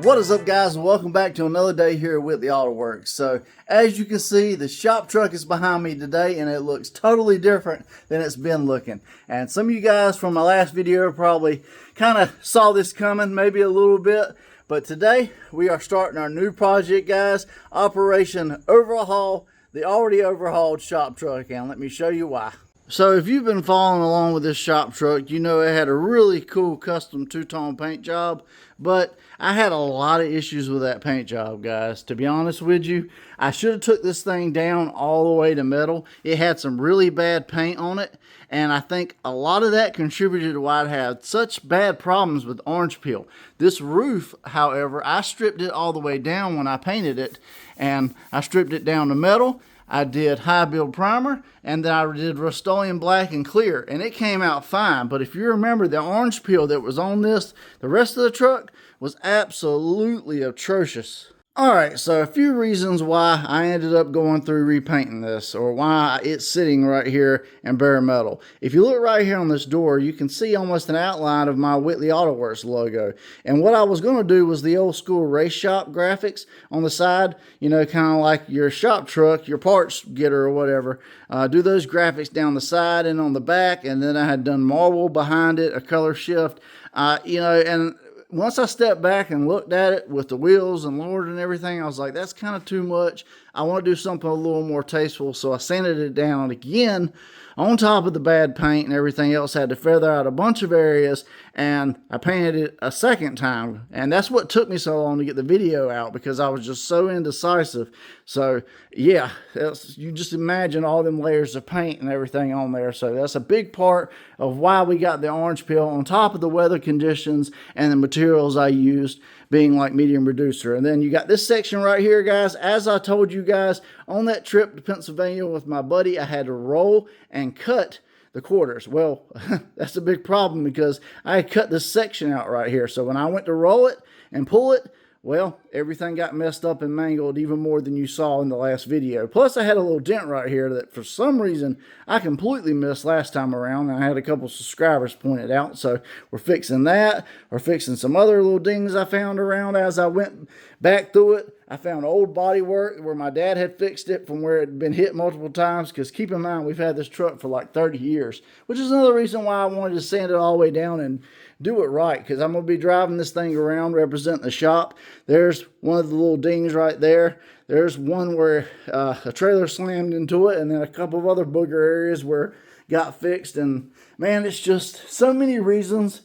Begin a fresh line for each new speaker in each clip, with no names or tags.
What is up, guys, and welcome back to another day here at Whitley Auto Works. So as you can see, the shop truck is behind me today and it looks totally different than it's been looking. And some of you guys from my last video probably kind of saw this coming, maybe a little bit. But today we are starting our new project, guys. Operation Overhaul the already overhauled shop truck, and let me show you why. So if you've been following along with this shop truck, you know it had a really cool custom two-tone paint job, but I had a lot of issues with that paint job, guys. To be honest with you, I should have took this thing down all the way to metal. It had some really bad paint on it, and I think a lot of that contributed to why it had such bad problems with orange peel. This roof, however, I stripped it all the way down when I painted it, and I stripped it down to metal. I did high build primer, and then I did Rust-Oleum black and clear, and it came out fine. But if you remember, the orange peel that was on this, the rest of the truck was absolutely atrocious. Alright, so a few reasons why I ended up going through repainting this, or why it's sitting right here in bare metal. If you look right here on this door, you can see almost an outline of my Whitley Auto Works logo. And what I was going to do was the old school race shop graphics on the side, you know, kind of like your shop truck, your parts getter or whatever. Do those graphics down the side and on the back, and then I had done marble behind it, a color shift, you know, and once I stepped back and looked at it with the wheels and lowered and everything, I was like, that's kind of too much. I want to do something a little more tasteful. So I sanded it down again on top of the bad paint and everything else. I had to feather out a bunch of areas, and I painted it a second time. And that's what took me so long to get the video out, because I was just so indecisive. So yeah, you just imagine all them layers of paint and everything on there. So that's a big part of why we got the orange peel, on top of the weather conditions and the materials I used being like medium reducer. And then you got this section right here, guys. As I told you guys, on that trip to Pennsylvania with my buddy, I had to roll and cut the quarters. Well, that's a big problem, because I had cut this section out right here. So when I went to roll it and pull it, well, everything got messed up and mangled even more than you saw in the last video. Plus, I had a little dent right here that for some reason I completely missed last time around, and I had a couple subscribers point it out. So we're fixing that. We're fixing some other little dings I found around as I went back through it. I found old body work where my dad had fixed it from where it had been hit multiple times, because keep in mind, we've had this truck for like 30 years, which is another reason why I wanted to sand it all the way down and do it right, because I'm going to be driving this thing around representing the shop. There's one of the little dings right there. There's one where a trailer slammed into it, and then a couple of other booger areas where it got fixed. And man, it's just so many reasons.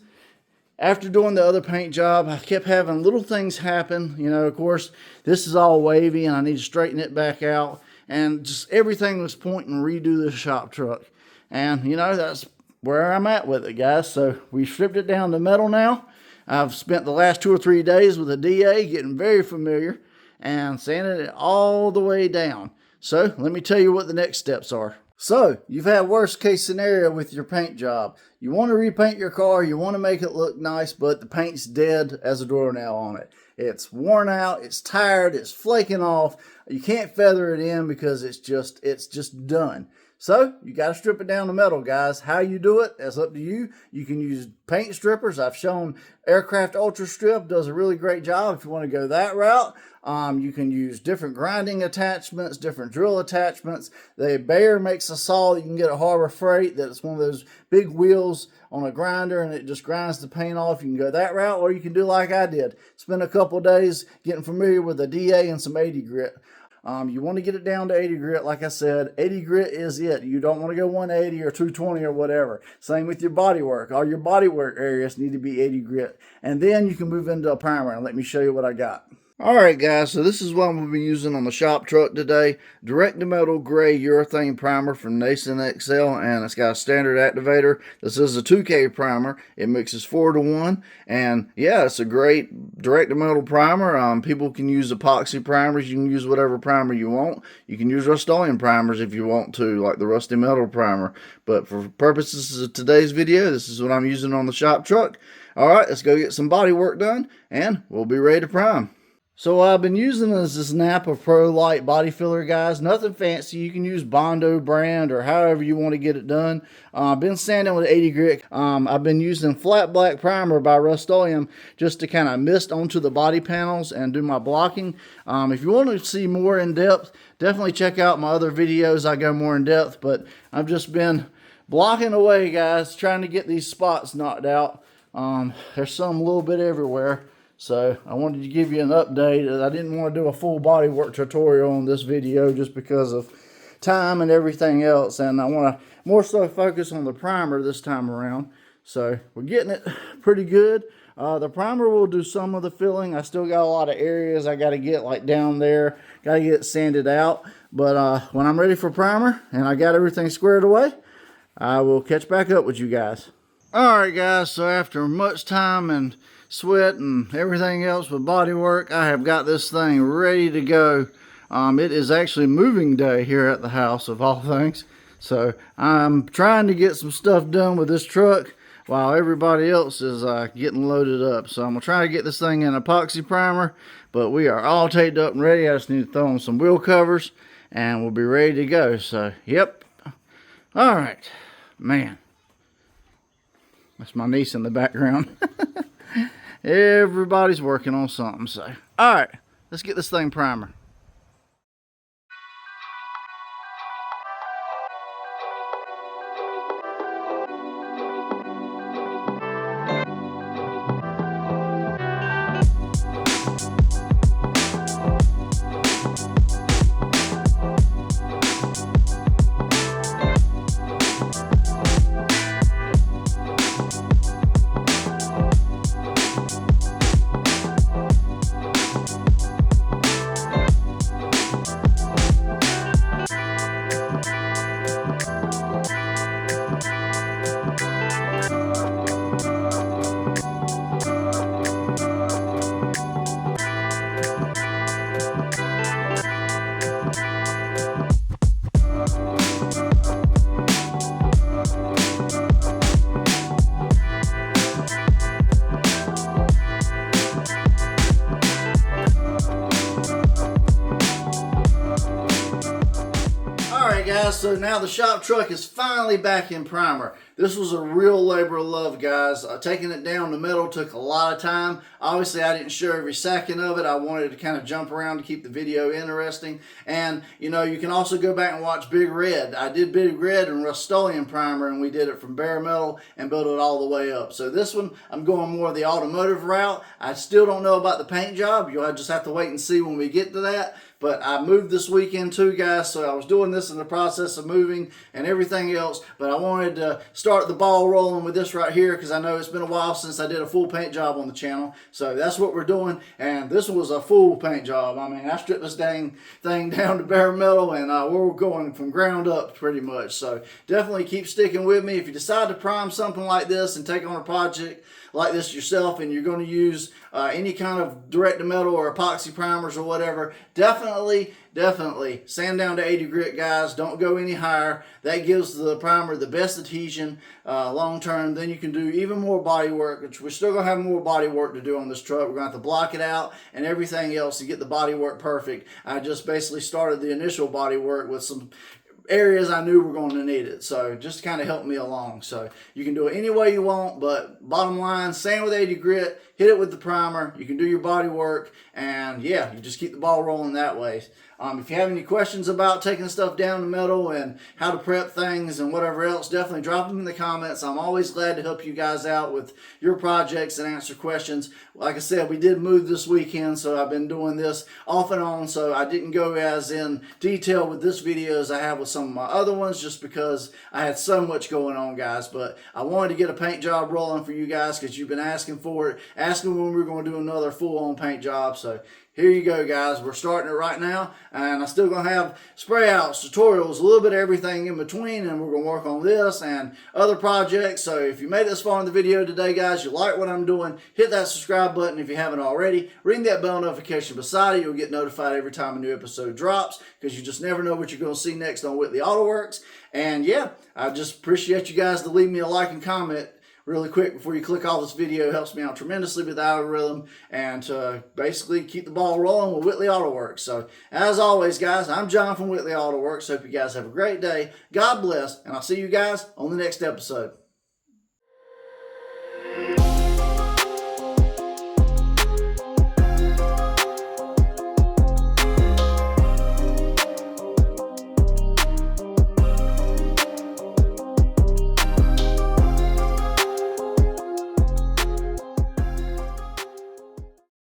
After doing the other paint job, I kept having little things happen. You know, of course, this is all wavy and I need to straighten it back out. And just everything was pointing to redo the shop truck. And, you know, that's where I'm at with it, guys. So we stripped it down to metal now. I've spent the last 2 or 3 days with a DA getting very familiar and sanding it all the way down. So let me tell you what the next steps are. So you've had worst case scenario with your paint job. You want to repaint your car, you want to make it look nice, but the paint's dead as a doornail on it. It's worn out, it's tired, it's flaking off. You can't feather it in because it's just done. So you got to strip it down to metal, guys. How you do it, that's up to you. You can use paint strippers. I've shown Aircraft Ultra Strip does a really great job if you want to go that route. You can use different grinding attachments, different drill attachments. The Bayer makes a saw that you can get at Harbor Freight that's one of those big wheels on a grinder, and it just grinds the paint off. You can go that route, or you can do like I did. Spend a couple of days getting familiar with the DA and some 80 grit. You want to get it down to 80 grit. Like I said, 80 grit is it. You don't want to go 180 or 220 or whatever. Same with your body work. All your body work areas need to be 80 grit. And then you can move into a primer, and let me show you what I got. Alright guys, so this is what I'm going to be using on the shop truck today. Direct to metal gray urethane primer from Nason XL, and it's got a standard activator. This is a 2K primer. It mixes 4 to 1, and yeah, it's a great direct to metal primer. People can use epoxy primers. You can use whatever primer you want. You can use Rust-Oleum primers if you want to, like the rusty metal primer. But for purposes of today's video, this is what I'm using on the shop truck. Alright, let's go get some body work done, and we'll be ready to prime. So what I've been using is this Napa Pro Light body filler, guys. Nothing fancy. You can use Bondo brand or however you want to get it done. I've been sanding with 80 grit. I've been using Flat Black Primer by Rust-Oleum just to kind of mist onto the body panels and do my blocking. If you want to see more in depth, definitely check out my other videos. I go more in depth, but I've just been blocking away, guys, trying to get these spots knocked out. There's some a little bit everywhere. So I wanted to give you an update. I didn't want to do a full body work tutorial on this video just because of time and everything else. And I want to more so focus on the primer this time around. So we're getting it pretty good. The primer will do some of the filling. I still got a lot of areas I got to get like down there. Got to get it sanded out. But when I'm ready for primer and I got everything squared away, I will catch back up with you guys. Alright guys, so after much time and sweat and everything else with body work, I have got this thing ready to go. It is actually moving day here at the house of all things. So I'm trying to get some stuff done with this truck while everybody else is getting loaded up. So I'm going to try to get this thing in epoxy primer, but we are all taped up and ready. I just need to throw on some wheel covers and we'll be ready to go. So, yep. Alright, man. That's my niece in the background. Everybody's working on something. So, all right, let's get this thing primer. Guys, so now the shop truck is finally back in primer. This was a real labor of love, guys. Taking it down the metal took a lot of time. Obviously, I didn't show every second of it. I wanted to kind of jump around to keep the video interesting. And, you know, you can also go back and watch Big Red. I did Big Red and Rust-Oleum primer, and we did it from bare metal and built it all the way up. So this one, I'm going more the automotive route. I still don't know about the paint job. You'll just have to wait and see when we get to that. But I moved this weekend too, guys, so I was doing this in the process of moving and everything else. But I wanted to start the ball rolling with this right here because I know it's been a while since I did a full paint job on the channel. So that's what we're doing, and this was a full paint job. I mean, I stripped this dang thing down to bare metal, and we're going from ground up pretty much. So definitely keep sticking with me. If you decide to prime something like this and take on a project like this yourself and you're going to use any kind of direct to metal or epoxy primers or whatever, definitely sand down to 80 grit, guys. Don't go any higher. That gives the primer the best adhesion long term. Then you can do even more body work, which we're still going to have more body work to do on this truck. We're going to have to block it out and everything else to get the body work perfect. I just basically started the initial body work with some areas I knew were going to need it, so just kind of help me along. So you can do it any way you want, but bottom line, sand with 80 grit, hit it with the primer, you can do your body work, and yeah, you just keep the ball rolling that way. If you have any questions about taking stuff down to metal and how to prep things and whatever else, definitely drop them in the comments. I'm always glad to help you guys out with your projects and answer questions. Like I said, we did move this weekend, so I've been doing this off and on, so I didn't go as in detail with this video as I have with some of my other ones just because I had so much going on, guys. But I wanted to get a paint job rolling for you guys because you've been asking for it, asking when we were going to do another full-on paint job. So here you go, guys. We're starting it right now, and I'm still going to have spray outs, tutorials, a little bit of everything in between, and we're going to work on this and other projects. So if you made it this far in the video today, guys, you like what I'm doing, hit that subscribe button if you haven't already. Ring that bell notification beside it. You'll get notified every time a new episode drops because you just never know what you're going to see next on Whitley Auto Works. And yeah, I just appreciate you guys to leave me a like and comment really quick before you click off this video. It helps me out tremendously with the algorithm and to basically keep the ball rolling with Whitley Auto Works. So as always, guys, I'm John from Whitley Auto Works. Hope you guys have a great day. God bless, and I'll see you guys on the next episode.